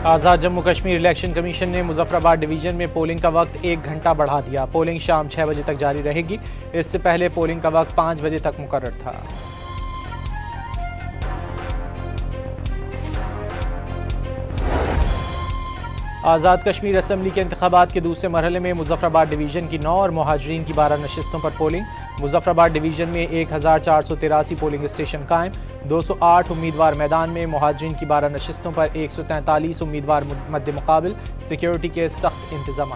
आज़ाद Jammu Kashmir election commission ने Muzaffarabad division में polling का वक्त 1 घंटा बढ़ा दिया। पोलिंग शाम 6 बजे तक जारी रहेगी। इससे पहले पोलिंग का वक्त 5 बजे तक मुकर्रर था। आज़ाद कश्मीर असम्बली के इंतखाबात के दूसरे मरहले में मुजफ्फराबाद डिवीजन की 9 और मुहाजिरीन की 12 नशिस्तों पर पोलिंग। मुजफ्फराबाद डिवीजन में 1483 पोलिंग स्टेशन कायम, 208 उम्मीदवार मैदान में। मुहाजिरीन की 12 नशिस्तों पर 143 उम्मीदवार मद्दे मुकाबिल। सिक्योरिटी के सख्त इंतजाम।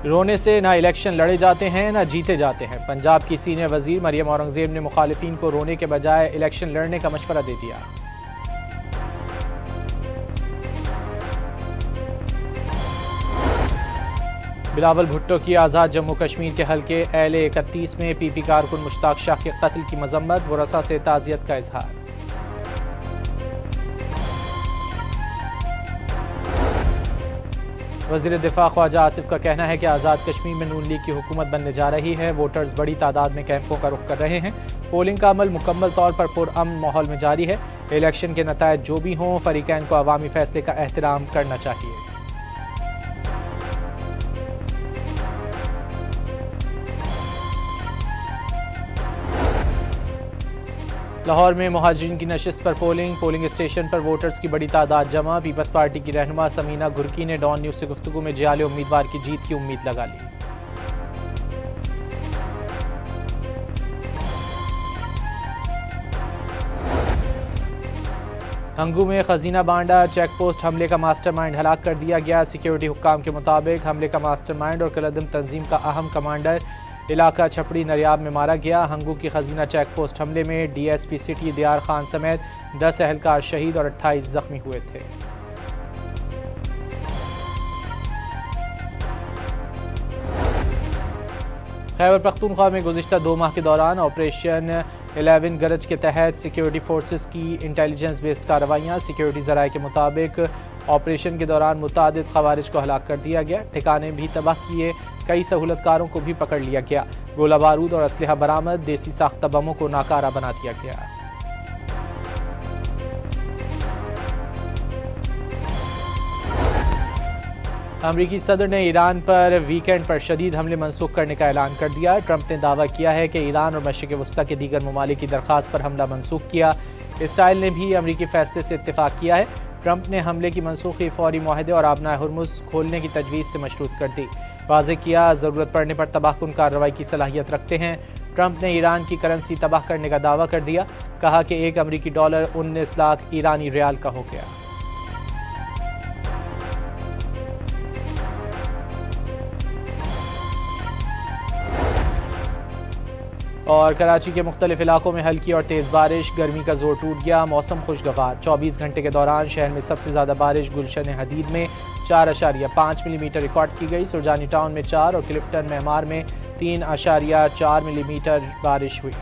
रोने से ना इलेक्शन लड़े जाते हैं ना जीते जाते हैं। पंजाब की सीनियर वजीर मरियम औरंगजेब ने मुखालिफिन को रोने के बजाय इलेक्शन लड़ने का मशवरा दे दिया। बिलावल भुट्टो की आज़ाद जम्मू कश्मीर के हल्के LA-31 में PP कारकुन मुश्ताक शाह के कत्ल की मजम्मत, वरसा से ताज़ियत का इजहार। वज़ीर दिफा ख्वाजा आसिफ का कहना है कि आज़ाद कश्मीर में नून लीग की हुकूमत बनने जा रही है। वोटर्स बड़ी तादाद में कैंपों का रुख कर रहे हैं। पोलिंग का अमल मुकम्मल तौर पर पुरअमन माहौल में जारी है। इलेक्शन के नतायज जो भी हों, फरीकैन को अवामी फैसले का एहतराम करना चाहिए। लाहौर में मुहाजिरीन की नशिस्त पर पोलिंग स्टेशन पर वोटर्स की बड़ी तादाद जमा। पीपल्स पार्टी की रहनुमा समीना घुरकी ने डॉन न्यूज़ से गुफ्तगू में जियाले उम्मीदवार की जीत की उम्मीद लगा ली। हंगू में खजीना बांडा चेक पोस्ट हमले का मास्टरमाइंड हलाक कर दिया गया। सिक्योरिटी हुक्काम के मुताबिक हमले का मास्टरमाइंड और कलअदम तंजीम का अहम कमांडर इलाका छपड़ी नरियाब में मारा गया। हंगू की खजीना चेक पोस्ट हमले में DSP सिटी दियार खान समेत 10 एहलकार शहीद और 28 जख्मी हुए थे। खैबर पख्तूनख्वा में गुज़िश्ता 2 माह के दौरान ऑपरेशन 11 गरज के तहत सिक्योरिटी फोर्सेस की इंटेलिजेंस बेस्ड कार्रवाइयाँ। सिक्योरिटी ज़राए के मुताबिक ऑपरेशन के दौरान मुतादिद खवारिज को हलाक कर दिया गया। ठिकाने भी तबाह किए, कई सहूलतकारों को भी पकड़ लिया गया। गोला बारूद और असलहा बरामद, देसी साख्ता बमों को नाकारा बना दिया गया। अमरीकी सदर ने ईरान पर वीकेंड पर शदीद हमले मंसूख करने का ऐलान कर दिया। ट्रंप ने दावा किया है कि ईरान और मशरिक़ वस्ता के दीगर ममालिक की दरख्वास्त पर हमला मंसूख किया। इसराइल ने भी अमरीकी फैसले से इत्तेफाक किया है। ट्रंप ने हमले की मनसूखी फौरी मुआहदे और आबनाए हुर्मुज़ खोलने की तजवीज़ से मशरूत कर दी। वाज़ेह किया ज़रूरत पड़ने पर तबाहकुन कार्रवाई की सलाहियत रखते हैं। ट्रंप ने ईरान की करेंसी तबाह करने का दावा कर दिया। कहा कि $1 अमरीकी 19 लाख ईरानी रियाल का हो गया। और कराची के मुख्तलिफ इलाकों में हल्की और तेज़ बारिश, गर्मी का जोर टूट गया। मौसम खुशगवार। 24 घंटे के दौरान शहर में सबसे ज़्यादा बारिश गुलशन हदीद में 4.5 मिलीमीटर रिकॉर्ड की गई। सुरजानी टाउन में 4 और क्लिफ्टन मेहमार में 3.4 मिलीमीटर बारिश हुई।